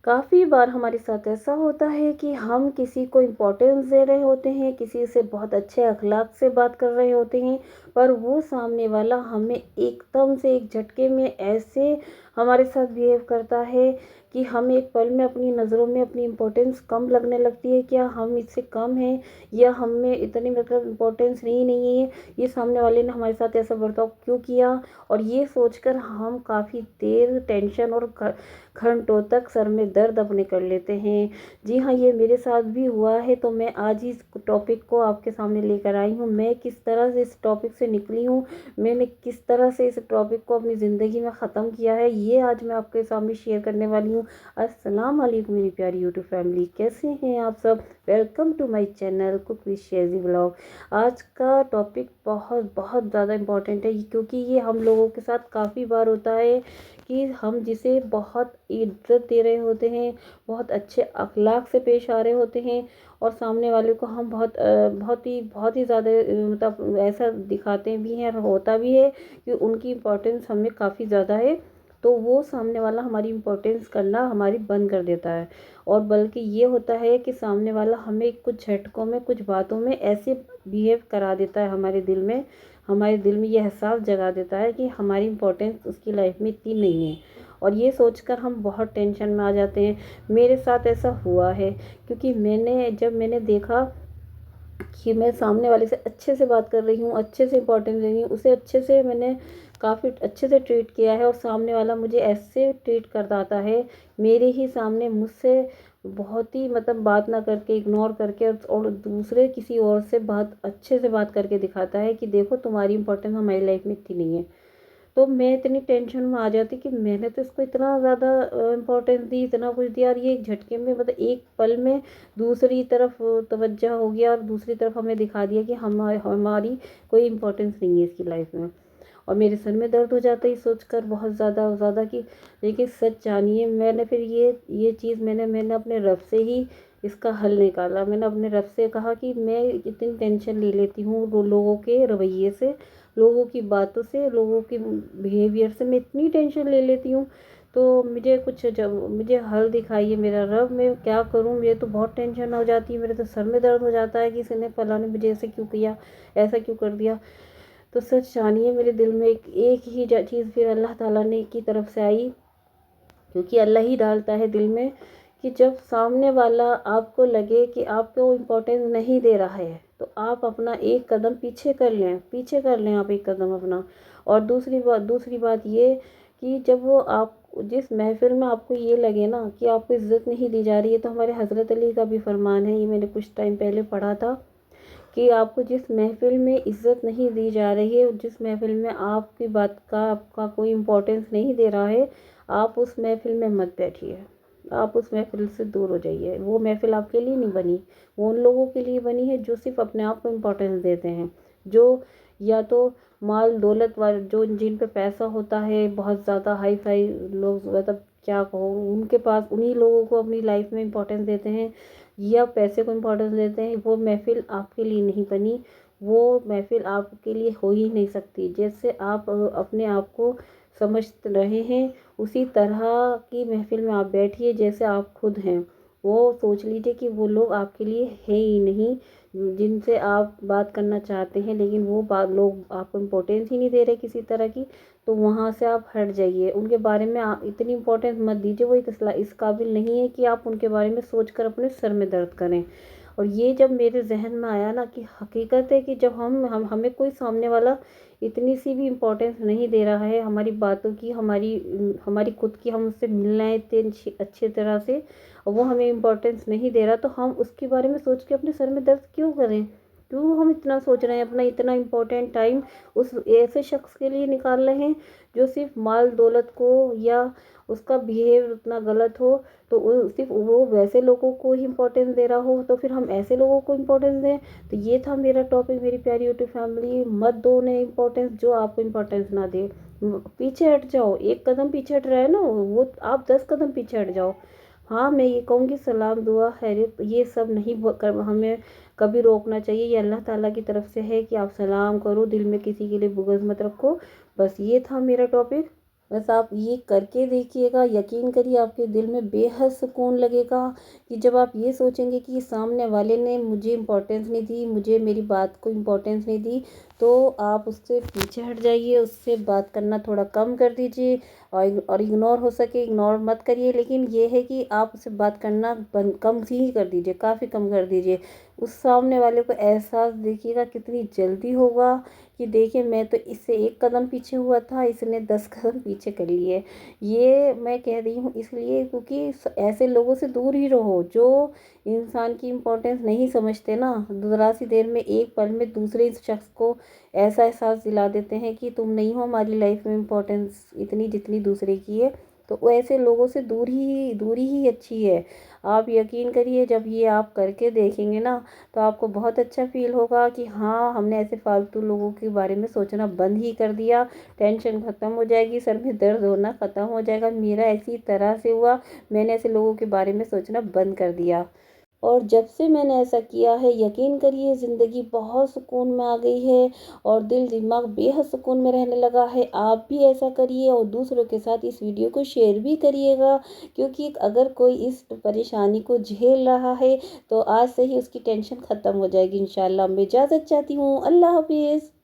काफ़ी बार हमारे साथ ऐसा होता है कि हम किसी को इम्पोर्टेंस दे रहे होते हैं, किसी से बहुत अच्छे अखलाक से बात कर रहे होते हैं, पर वो सामने वाला हमें एकदम से एक झटके में ऐसे हमारे साथ बिहेव करता है कि हम एक पल में अपनी नज़रों में अपनी इम्पोर्टेंस कम लगने लगती है। क्या हम इससे कम हैं या हमें इतनी मतलब इम्पोर्टेंस नहीं है, ये सामने वाले ने हमारे साथ ऐसा बर्ताव क्यों किया। और ये सोचकर हम काफ़ी देर टेंशन और घंटों तक सर में दर्द अपने कर लेते हैं। जी हाँ, ये मेरे साथ भी हुआ है, तो मैं आज इस टॉपिक को आपके सामने लेकर आई हूँ। मैं किस तरह से इस टॉपिक से निकली हूँ, मैंने किस तरह से इस टॉपिक को अपनी ज़िंदगी में ख़त्म किया है, ये आज मैं आपके सामने शेयर करने वाली हूँ। अस्सलाम वालेकुम मेरी प्यारी यूट्यूब फैमिली, कैसे हैं आप सब। Welcome to my channel cook with Shezy vlog. आज का टॉपिक बहुत बहुत ज़्यादा इम्पोर्टेंट है, क्योंकि ये हम लोगों के साथ काफ़ी बार होता है कि हम जिसे बहुत इज्जत दे रहे होते हैं, बहुत अच्छे अखलाक से पेश आ रहे होते हैं, और सामने वाले को हम बहुत ही ज़्यादा मतलब ऐसा दिखाते भी हैं और होता भी है कि उनकी इम्पोर्टेंस हमें काफ़ी ज़्यादा है, तो वो सामने वाला हमारी इम्पोर्टेंस करना हमारी बंद कर देता है। और बल्कि ये होता है कि सामने वाला हमें कुछ झटकों में, कुछ बातों में ऐसे बिहेव करा देता है, हमारे दिल में ये एहसास जगा देता है कि हमारी इम्पोर्टेंस उसकी लाइफ में इतनी नहीं है। और ये सोचकर हम बहुत टेंशन में आ जाते हैं। मेरे साथ ऐसा हुआ है, क्योंकि जब मैंने देखा कि मैं सामने वाले से अच्छे से बात कर रही हूँ, अच्छे से इम्पोर्टेंस दे रही हूँ, उसे अच्छे से मैंने काफ़ी अच्छे से ट्रीट किया है, और सामने वाला मुझे ऐसे ट्रीट करता आता है मेरे ही सामने, मुझसे बहुत ही मतलब बात ना करके, इग्नोर करके, और दूसरे किसी और से बात अच्छे से बात करके दिखाता है कि देखो तुम्हारी इम्पोर्टेंस हमारी लाइफ में इतनी नहीं है। तो मैं इतनी टेंशन में आ जाती कि मैंने तो इसको इतना ज़्यादा इम्पोर्टेंस दी, इतना कुछ दिया, और ये एक झटके में मतलब एक पल में दूसरी तरफ तवज्जो हो गया, और दूसरी तरफ हमें दिखा दिया कि हमारी कोई इम्पोर्टेंस नहीं है इसकी लाइफ में। और मेरे सर में दर्द हो जाता है ये सोचकर बहुत ज़्यादा कि, लेकिन सच जानिए, मैंने फिर ये चीज़ मैंने अपने रब से ही इसका हल निकाला। मैंने अपने रब से कहा कि मैं इतनी टेंशन ले लेती हूँ लोगों के रवैये से, लोगों की बातों से, लोगों के बिहेवियर से मैं इतनी टेंशन ले लेती हूँ। तो जब मुझे हल दिखाइए मेरा रब, मैं क्या करूँ। मुझे तो बहुत टेंशन हो जाती है, मेरे तो सर में दर्द हो जाता है कि इसने फलां ने मुझे ऐसे क्यों किया, ऐसा क्यों कर दिया। तो सच जानिए, मेरे दिल में एक ही चीज़ फिर अल्लाह ताला ने की तरफ से आई, क्योंकि अल्लाह ही डालता है दिल में, कि जब सामने वाला आपको लगे कि आपको इम्पोर्टेंस नहीं दे रहा है, तो आप अपना एक कदम पीछे कर लें आप एक कदम अपना। और दूसरी बात ये, कि जब वो आप जिस महफिल में आपको ये लगे ना कि आपको इज़्ज़त नहीं दी जा रही है, तो हमारे हज़रत अली का भी फरमान है, ये मैंने कुछ टाइम पहले पढ़ा था, कि आपको जिस महफिल में इज़्ज़त नहीं दी जा रही है, जिस महफिल में आपकी बात का आपका कोई इम्पोर्टेंस नहीं दे रहा है, आप उस महफिल में मत बैठिए, आप उस महफिल से दूर हो जाइए। वो महफिल आपके लिए नहीं बनी, वो उन लोगों के लिए बनी है जो सिर्फ अपने आप को इम्पोर्टेंस देते हैं, जो या तो माल दौलत वाले, जो जिन पे पैसा होता है, बहुत ज़्यादा हाई फाई लोग, मतलब क्या कहूँ, उनके पास उन्हीं लोगों को अपनी लाइफ में इम्पोर्टेंस देते हैं या पैसे को इम्पोर्टेंस देते हैं। वो महफिल आपके लिए नहीं बनी, वो महफिल आपके लिए हो ही नहीं सकती। जैसे आप अपने आप को समझ रहे हैं, उसी तरह की महफिल में आप बैठिए जैसे आप खुद हैं। वो सोच लीजिए कि वो लोग आपके लिए है ही नहीं, जिनसे आप बात करना चाहते हैं, लेकिन वो बात लोग आपको इम्पोर्टेंस ही नहीं दे रहे किसी तरह की। तो वहाँ से आप हट जाइए, उनके बारे में आप इतनी इम्पोर्टेंस मत दीजिए, वो इस काबिल नहीं है कि आप उनके बारे में सोचकर अपने सर में दर्द करें। और ये जब मेरे जहन में आया ना, कि हकीकत है कि जब हमें कोई सामने वाला इतनी सी भी इम्पोर्टेंस नहीं दे रहा है, हमारी बातों की, हमारी खुद की, हम उससे मिलना है इतने अच्छे तरह से, और वो हमें इम्पोर्टेंस नहीं दे रहा, तो हम उसके बारे में सोच के अपने सर में दर्द क्यों करें। क्यों हम इतना सोच रहे हैं, अपना इतना इम्पोर्टेंट टाइम उस ऐसे शख्स के लिए निकाल रहे हैं जो सिर्फ माल दौलत को, या उसका बिहेव इतना गलत हो, तो सिर्फ वो वैसे लोगों को ही इम्पोर्टेंस दे रहा हो, तो फिर हम ऐसे लोगों को इम्पोर्टेंस दें। तो ये था मेरा टॉपिक मेरी प्यारी यूट्यूब फैमिली, मत दो उन्हें इम्पोर्टेंस जो आपको इम्पोर्टेंस ना दे। पीछे हट जाओ, एक कदम पीछे हट रहा है ना वो, आप 10 कदम पीछे हट जाओ। हाँ, मैं ये कहूँगी, सलाम दुआ खैरियत ये सब नहीं हमें कभी रोकना चाहिए। ये अल्लाह ताला की तरफ से है कि आप सलाम करो, दिल में किसी के लिए बुग़्ज़ मत रखो। बस ये था मेरा टॉपिक। बस आप ये करके देखिएगा, यकीन करिए आपके दिल में बेहद सुकून लगेगा कि जब आप ये सोचेंगे कि सामने वाले ने मुझे इम्पोर्टेंस नहीं दी, मुझे मेरी बात को इम्पोर्टेंस नहीं दी, तो आप उससे पीछे हट जाइए, उससे बात करना थोड़ा कम कर दीजिए। और इग्नोर हो सके इग्नोर मत करिए, लेकिन ये है कि आप उससे बात करना कम ही कर दीजिए, काफ़ी कम कर दीजिए। उस सामने वाले को एहसास देखिएगा कितनी जल्दी होगा कि देखिए मैं तो इससे एक कदम पीछे हुआ था, इसने 10 कदम पीछे कर लिए। ये मैं कह रही हूँ इसलिए क्योंकि ऐसे लोगों से दूर ही रहो जो इंसान की इम्पोर्टेंस नहीं समझते ना, ज़रा सी देर में एक पल में दूसरे शख्स को ऐसा एहसास दिला देते हैं कि तुम नहीं हो हमारी लाइफ में इम्पोर्टेंस इतनी जितनी दूसरे की है। तो वो ऐसे लोगों से दूरी ही अच्छी है। आप यकीन करिए जब ये आप करके देखेंगे ना, तो आपको बहुत अच्छा फ़ील होगा कि हाँ, हमने ऐसे फ़ालतू लोगों के बारे में सोचना बंद ही कर दिया। टेंशन ख़त्म हो जाएगी, सर में दर्द होना ख़त्म हो जाएगा। मेरा इसी तरह से हुआ, मैंने ऐसे लोगों के बारे में सोचना बंद कर दिया। और जब से मैंने ऐसा किया है, यकीन करिए ज़िंदगी बहुत सुकून में आ गई है और दिल दिमाग बेहद सुकून में रहने लगा है। आप भी ऐसा करिए और दूसरों के साथ इस वीडियो को शेयर भी करिएगा, क्योंकि अगर कोई इस परेशानी को झेल रहा है तो आज से ही उसकी टेंशन ख़त्म हो जाएगी इंशाल्लाह। मैं इजाज़त चाहती हूँ। अल्लाह हाफ़िज़।